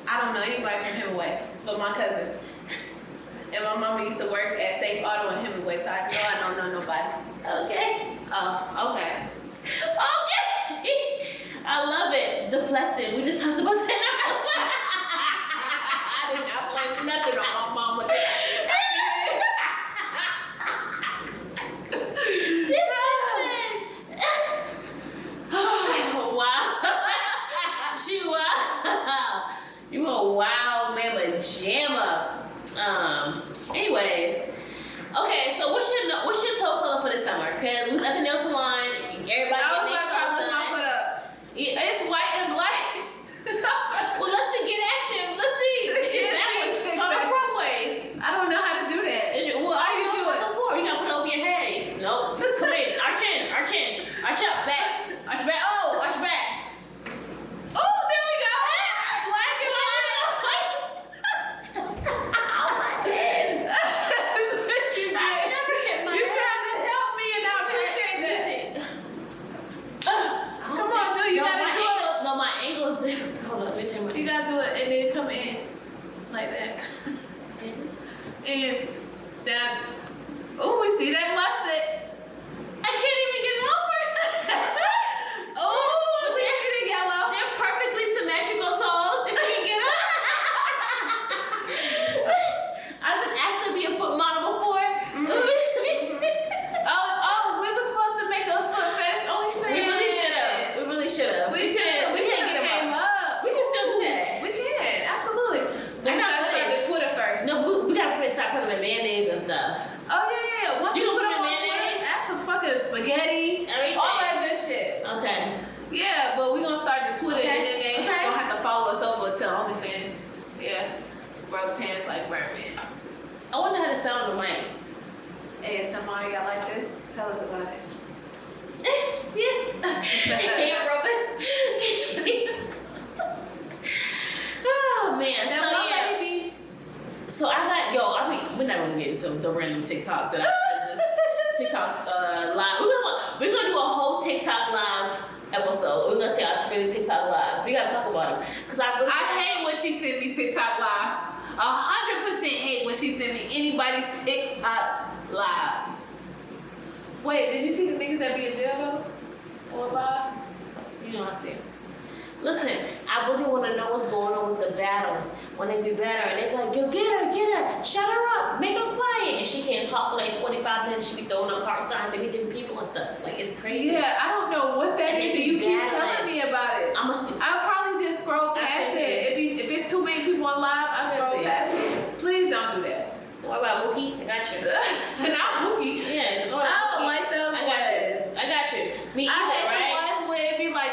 I don't know anybody from Hemingway, but my cousins. And my mama used to work at Safe Auto in Hemingway, so I know I don't know nobody. Okay. Oh, okay. Okay. I love it. Deflected. We just talked about that. I did not blame nothing on my mama. This person. Wow. She wow. You a wild mama jammer. Anyways. Okay, so what's your toe color for the summer? Cause we was at the nail salon. Everybody I was makes about to toes look my done. foot up. Yeah. It's white and black. Well, let's see, get active. Let's see. It's backwards. Turn it front ways. I don't know how to do that. Well, How you do it? before. You gotta put it over your head. Nope. Come in. Arch in. Arch up. Back. Arch back. Oh, arch back. Oh, there we go. Black and white. Oh my god. And that, oh, we see that mustard. I can't even get it over. Oh, we see the yellow. They're perfectly symmetrical toes. If you can get up. I've been asked to be a foot model before. Oh, we were supposed to make a foot fetish OnlyFans. We really should have. We can't get them up. We can still do that. We can, absolutely. They're We not gotta start fetish. the Twitter first. No, we gotta start putting them in mayonnaise and stuff. Oh yeah. Once You we gonna put put them on in mayonnaise? Twitter, add some fucking spaghetti, Everything. all that good shit. Okay. Yeah, but we're gonna start the Twitter Okay. and then they Okay. gonna have to follow us over to OnlyFans. Yeah. Rubs hands like Birdman. I wonder how to sound on the mic. ASMR, y'all like this? Tell us about it. Can't rub it. Oh man, so Now, my yeah. baby. So I got we're not gonna get into the random TikToks that TikToks live. We're gonna do a whole TikTok live episode. We're gonna see our favorite TikTok lives. We gotta talk about them because I hate when she send me TikTok lives. 100% hate when she send me anybody's TikTok live. Wait, did you see the niggas that be in jail though? Or live? You know what I see. Listen, I really want to know what's going on with the battles. When they be better and they be like, yo, get her, shut her up, make her quiet. And she can't talk for like 45 minutes. She be throwing up heart signs, they be different people and stuff. Like, it's crazy. Yeah, I don't know what that And is. they And you be keep battling. telling me about it. I'll probably just scroll past it. If it's too many people on live, I That's scroll it. past it. Please don't do that. What about Mookie? I got you. Not Mookie. Yeah, I don't like those I got you. Me I either, hate right? the ones where it be like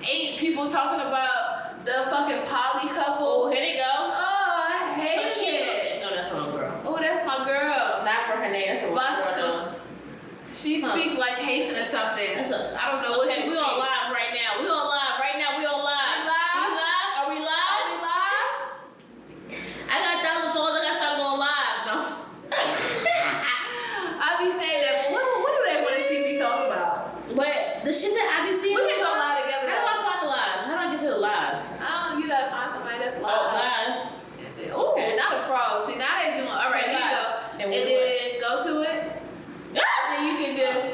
8 people talking about the fucking poly couple. Oh, here they go. Oh, I hate it. Oh, that's wrong, girl. Oh, that's my girl. Not for her name. That's a wrong girl. She speak like Haitian or something. I don't know what Okay, she we on live right now. We on live right now. We on live. live? We live? Are we live? Are we live? I got 1,000 followers. I got to start going live. No. I be saying that, but what do they want to see me talk about? But the shit that I be seeing. We can go live together. How do I find the lives? How do I get to the lives? Oh, you gotta find somebody that's live. Oh, live. Oh, Okay. not a frog. See, now they doing. All right, there you go. And And then go to it. Ah! Then you can just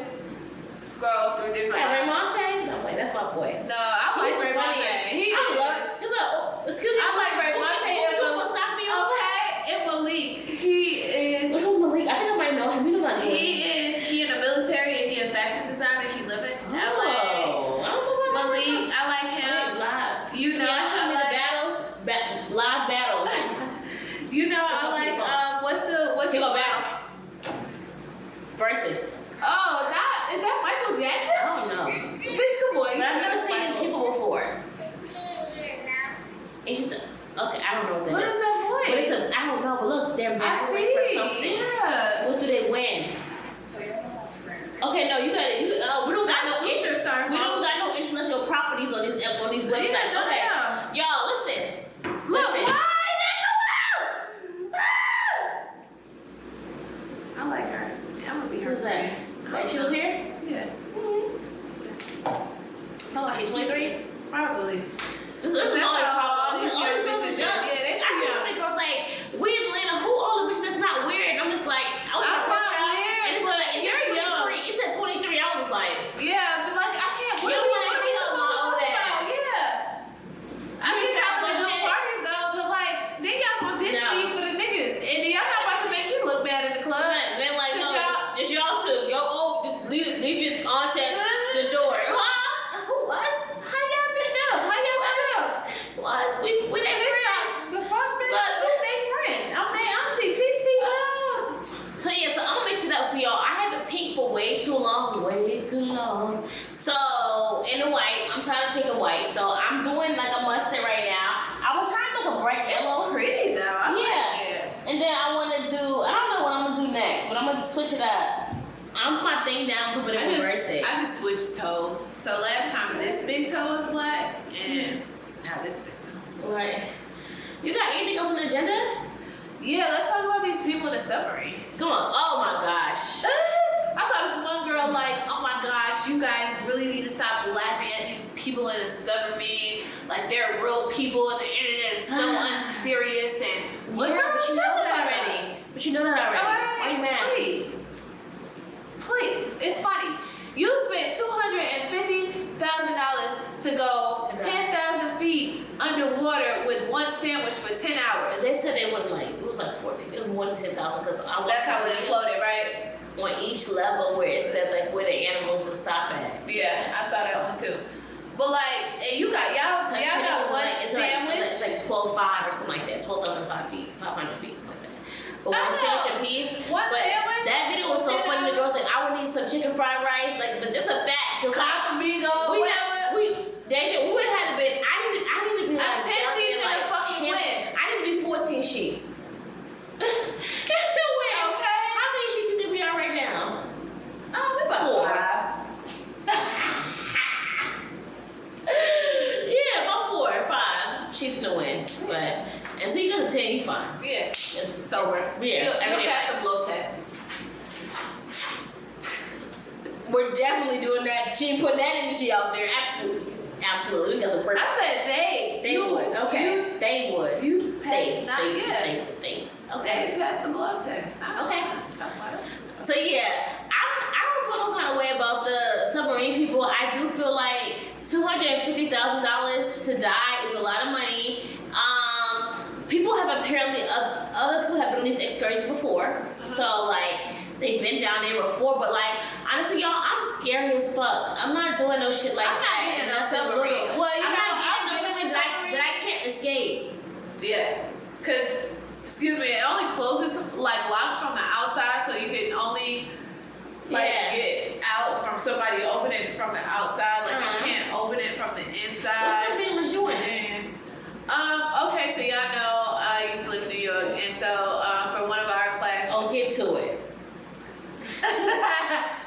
scroll through different. Hey, lives. Ramonte? No, wait, that's my boy. No, I like He's Ray funny Monte. ass. He I is. love. He's like, oh, excuse me. I like Ray Monte. You must not be okay. Okay, and Malik. He is. Which one, Malik? I think I might know him. You know about him. He in the military and he a fashion designer. He live in LA. Oh, I don't know about Malik, I like him. Live. You know, Can I show me I the like- battles? Live battles. You know, I What's like up, what's Here the go battle. Versus. Oh, is that Michael Jackson? I don't know. Bitch, come on. But I've never That's seen Michael. people before. 16 years now. It's just okay. I don't know what that What is that voice? But it's a, I don't know. But look, they're I battling see. for something. Yeah. What do they win? Okay, no, you got it. We don't got no interest. We don't got no intellectual properties on these websites. Yes, I Okay, am. y'all, listen. Look, Listen. why did that come out? Ah! I like her. I'm gonna be her Who's that? friend. Like, she live here? Yeah. How old is she? 23? Probably. This is That's all the how problem. all these All young the girls bitches is young. are. Yeah, they I too see young. the girls like, we in Atlanta, who all the bitches that's not weird? And I'm just like, I was I'm like, not weird, and it but said you're young. 23. It said 23. I was like, Yeah, but like I can't. You What like are we me up my supposed to old talk about? ass. Yeah. I You be talking trying to about do shit. parties though, but like then y'all gonna ditch No. me for the niggas, and then y'all not about to make me look bad in the club. they're like, no, Cause y'all- just y'all two. Yo, leave your auntie at the door. Huh? Who, us? How y'all been up? How y'all been up? Us? We they friends. The fuck, bitch? But- Who's they friend? I'm their auntie, TT. So yeah, so I'm gonna mix it up for y'all. I had to pink for way too long. So in the white, I'm tired of pink and white. So I'm doing like a mustard right now. I was trying to make a bright yellow. Pretty though. I Yeah. like it. And then I want to do, I don't know what I'm gonna do next, but I'm gonna switch it up. I'm put my thing down, put it in reverse it. I just switched toes. So last time this big toe was black, and now this big toe. Right. You got anything else on the agenda? Yeah, let's talk about these people in the submarine. Come on. Oh my gosh. I saw this one girl like, oh my gosh, you guys really need to stop laughing at these people in the submarine. Like they're real people and the internet is so unserious and Well, girl, but you shut know the that fuck already. up. But But you know that already. Why you mad? Please. It's funny. You spent $250,000 to go 10,000 feet underwater with one sandwich for 10 hours. They said it was like 14. It was more than 10,000 because that's how it imploded, right? On each level where it said like where the animals would stop at. Yeah, I saw that one too. But like, and y'all got one sandwich. It's like 12,500 or something like that. 12,500 feet, 500 feet, something like that. But one sandwich a piece. One sandwich. That video was so funny. The girl's like, I would need some chicken fried rice. Like, but this a fact. Cause like, we would have had to be. I need to be like 10 sheets in a fucking win. I need to be 14 sheets. No way. Okay. How many sheets you think we are right now? Oh, we about 5. Yeah, about 4 or 5 sheets in the wind. But until you get to 10, you fine. Yeah. It's sober. Yeah. You'll pass the blow test. We're definitely doing that. She ain't putting that energy out there. Absolutely. We got the break. I said they. They would. Okay. They would. You passed. Not they, yet. They. Okay. They passed the blow test. Okay. So yeah, I don't feel no kind of way about the submarine people. I do feel like $250,000 to die is a lot of money. People have apparently other people have been on these excursions before, so like they've been down there before. But like honestly, y'all, I'm scary as fuck. I'm not doing no shit like that. I'm not getting no submarine. Well, I'm not getting no submarine that I can't escape. Yes, because excuse me, it only closes like locks from the outside, so you can only get out from somebody opening it from the outside. Like you can't open it from the inside. What submarine was you in? Okay, so y'all know I used to live in New York, and so for one of our class get to it.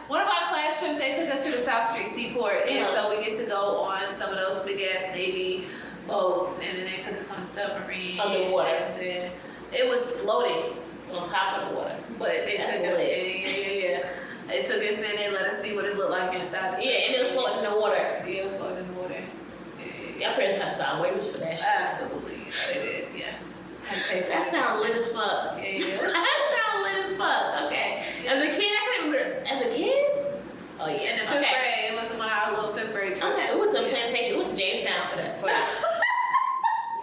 one of our class trips, they took us to the South Street Seaport, and so we get to go on some of those big ass Navy boats, and then they took us on the submarine. Underwater. And then it was floating On top of the water. but they That's took us. lit. Yeah. They took us in. They let us see what it looked like inside. Yeah, and it was floating in the water. Yeah, it was floating in the water. Y'all pretty had to sign waivers for that shit. Absolutely, they did. Yes. That sound lit as fuck. Yeah. That sound lit as fuck. Okay. As a kid, I can't remember. As a kid? Oh yeah. In the 5th grade, it was one of our little 5th grade trips. Okay. We went to plantation. We went to Jamestown for that.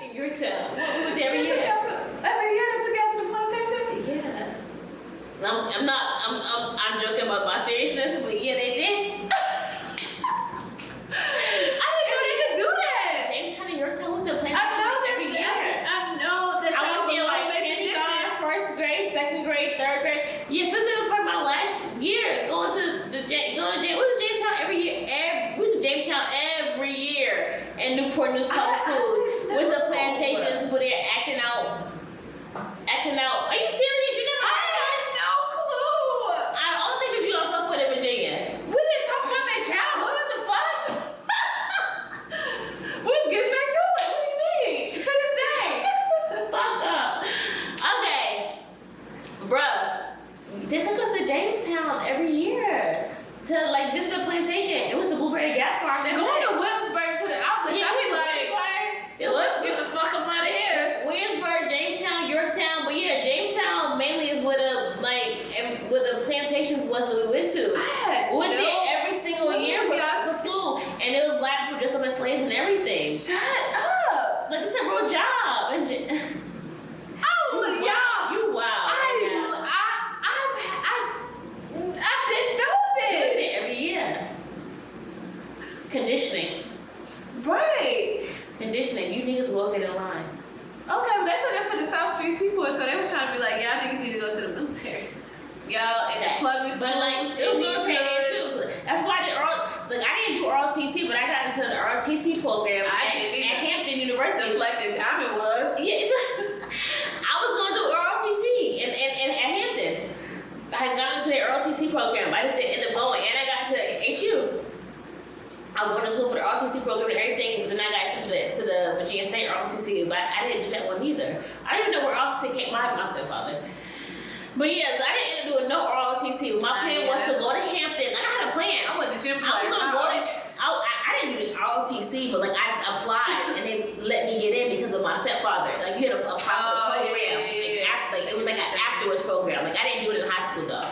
In your town. We went there every year. Every year they took you out to the plantation. Yeah. I'm joking about my seriousness, but yeah, they did. I didn't know they could do that. Jamestown and Yorktown was to plantation I know every year. I know that. I went there like kindergarten, 1st grade, 2nd grade, 3rd grade. Yeah, 5th grade was part of my last year. Going to Jamestown every year. We went to Jamestown every year. And Newport News Public Schools. With the plantations, people there acting out. Are you serious? You never heard of us? No clue. I don't think it's you don't fuck with in Virginia. We didn't talk about that childhood. What the fuck? Let's get straight to it. What do you mean? To this day. Fuck up. Okay. Bruh. They took us to Jamestown every year. To like visit a plantation. It was the Blueberry Gap Farm. That's Going it. to Williamsburg to the outlet. Yeah, I was like, let's get the fuck up out of here. Williamsburg, Jamestown, Yorktown, but yeah, Jamestown mainly is where the plantations was that we went to. We went there every single year for school, and it was black people dressed up as slaves and everything. Shut up. Like it's a real job. And y'all. You wow. I didn't know this. Every year. Conditioning. Right. Conditioning. You niggas will get in line. Okay, but they took us to the South Street Seaport, so they was trying to be like, y'all niggas need to go to the military. Y'all in the public but like still military there too. So that's why I didn't do ROTC, but I got into the ROTC program at Hampton University. Just like the diamond was. Yeah, I was gonna do ROTC at Hampton. I had gotten into the ROTC program. I just didn't end up going, and I got into HU. I went to school for the ROTC program and everything, but then I got sent to the Virginia State ROTC, but I didn't do that one either. I didn't even know where ROTC came. My stepfather. But yeah, so I didn't end up doing no ROTC. My plan was to go to Hampton. Like I had a plan. I went to gym class. I was gonna go to. I didn't do the ROTC, but like I just applied and they let me get in because of my stepfather. Like you had to apply for the program. Yeah. Like it was like an afterwards program. high school though.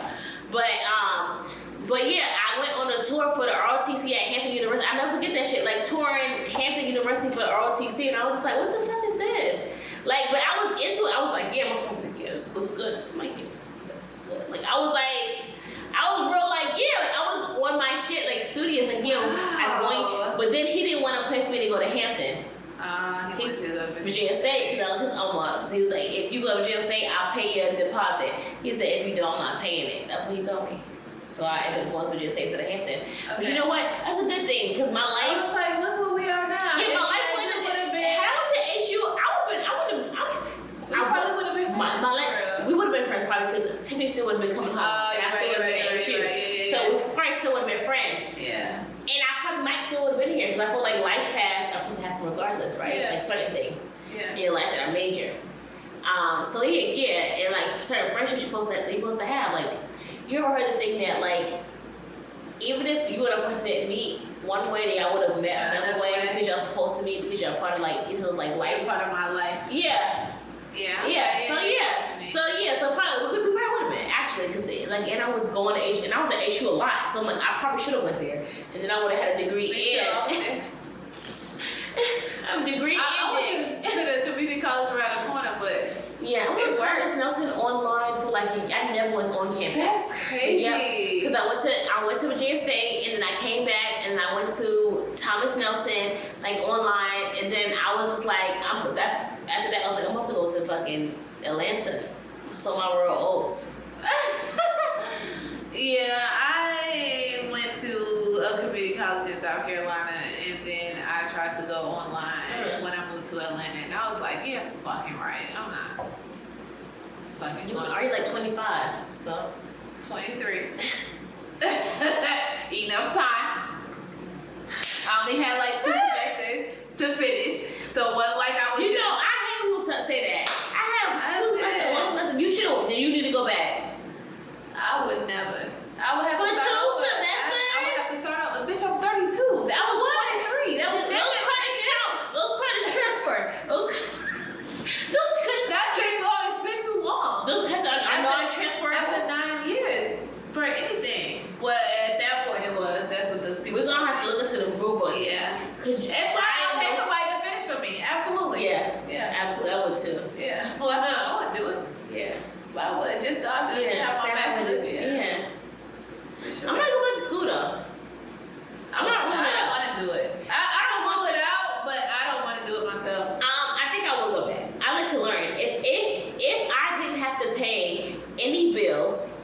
But yeah, I went on a tour for the ROTC at Hampton University. I never forget that shit. Like touring Hampton University for the ROTC, and I was just like, what the fuck is this? Like, but I was into it. I was like, yeah, my friend was like, yeah, this looks good. I'm like, yeah, this looks good. Like, I was real like, yeah, I was on my shit, like studious, like, yeah, I'm going. But then he didn't want to pay for me to go to Hampton. He's Virginia State, because that was his own model. So he was like, if you go to Virginia State, I'll pay you a deposit. He said, if you don't, I'm not paying it. That's what he told me. So I ended up going to Virginia State to the Hampton. Okay. But you know what? That's a good thing, because my life. I was like, look where we are now. Yeah, my life wouldn't have been. Had I went to HU, we would have been friends probably, because Tiffany still would have been coming home. And I still would have been at HU. So we probably still would have been friends. Yeah. And I probably might still would have been here, because I feel like life paths are supposed to happen regardless, right? Yeah. Like certain things Yeah. in your life that are major. So yeah, and like certain friendships you're supposed to have. Like, you ever heard the thing that like, even if you and a person didn't meet one way, that y'all would have met another way because y'all supposed to meet, because you're a part of like, it was like life. You're part of my life. Yeah. Yeah. So probably we probably would have met actually, because like, and I was going to HU, and I was at HU a lot, so I'm like, I probably should have went there, and then I would have had a degree in. A degree I went to the community college around the corner, but yeah, I went to Thomas Nelson online for like I never went on campus. That's crazy. Yeah, because I went to Virginia State, and then I came back and I went to Thomas Nelson like online, and then I was just like, after that I was like, I'm about to go to fucking Atlanta, so my rural oats. Yeah, I went to a community college in South Carolina, and then I tried to go online when I moved to Atlanta, and I was like, yeah, fucking right, I'm not fucking. You are like 25, so 23. Enough time. I only had like 2 semesters to finish, so what like I was. You know, I hate when people say that. I have 2 semesters, 1 semester. You should. Then you need to go back. I would never. I would have for to 2 semesters. I would have to start out. Bitch, I'm 32. That was 23. That was those credits count. Those credits transfer. Those credits. That takes long. It's been too long. Those credits are non-transferable. After 9 years for anything. Well, at that point it was. That's what the people. We're gonna have to look into the rule books. Yeah. Cause if I pay somebody to finish for me, absolutely. Yeah. Absolutely, I would too. Yeah. Well, I would do it. Yeah. But I would just so I could have my bachelor's. Yeah. Sure. I'm not going back to school though. I'm not ruling it out. I don't want to do it. I don't rule it out, but I don't want to do it myself. I think I will go back. I like to learn. If I didn't have to pay any bills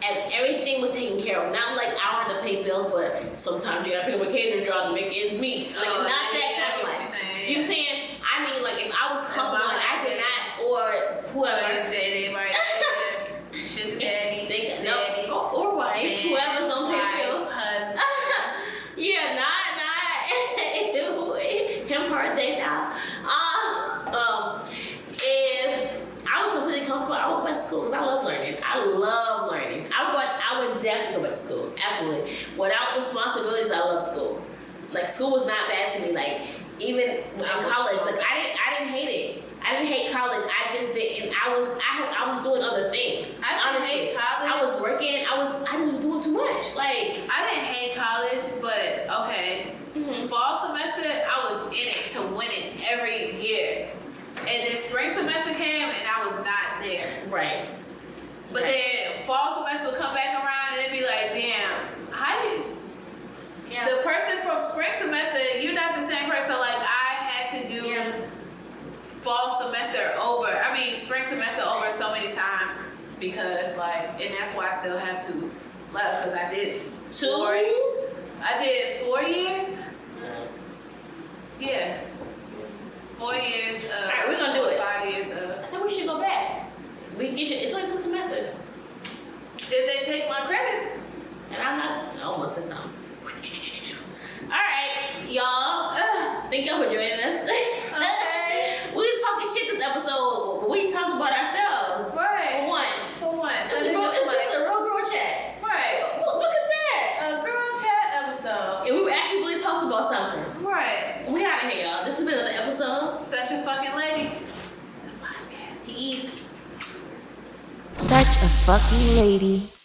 and everything was taken care of, not like I don't have to pay bills, but sometimes you gotta pick up a catering job to make ends meet. Like not that kind of life. You know what I'm saying? I mean, like if I was comfortable and I did not, or whoever. Sugar daddy. No, or wife. Whoever's gonna pay the bills. Yeah, not him, her, they now. If I was completely comfortable, I would go back to school because I love learning. I would definitely go back to school. Absolutely. Without responsibilities, I love school. Like school was not bad to me. Like even in college, like I didn't hate it. I didn't hate college. I just didn't. I was doing other things. I didn't hate college. I was working. I just was doing too much. Like I didn't hate college, but okay. Fall semester, I was in it to win it every year. And then spring semester came and I was not there. Right. But then fall semester would come back around and it'd be like, damn, how you? Yeah. The person from spring semester, you're not the same person. Like I had to do fall semester over. I mean spring semester over so many times because like, and that's why I still have to left because I did 4 years. Yeah. 4 years of. All right, we're gonna do it. 5 years of. I think we should go back. We can get you. It's only 2 semesters. If they take my credits. And I'm not. I almost said something. All right, y'all. Thank y'all for joining us. Okay. We was talking shit this episode, but we talked about ourselves. Right. For once. It's a real girl chat. Right. Look at that. A girl chat episode. And we actually really talked about something. Right. We out of here, y'all. This has been another episode. Such a fucking lady. The podcast. East. Such a fuck you, lady.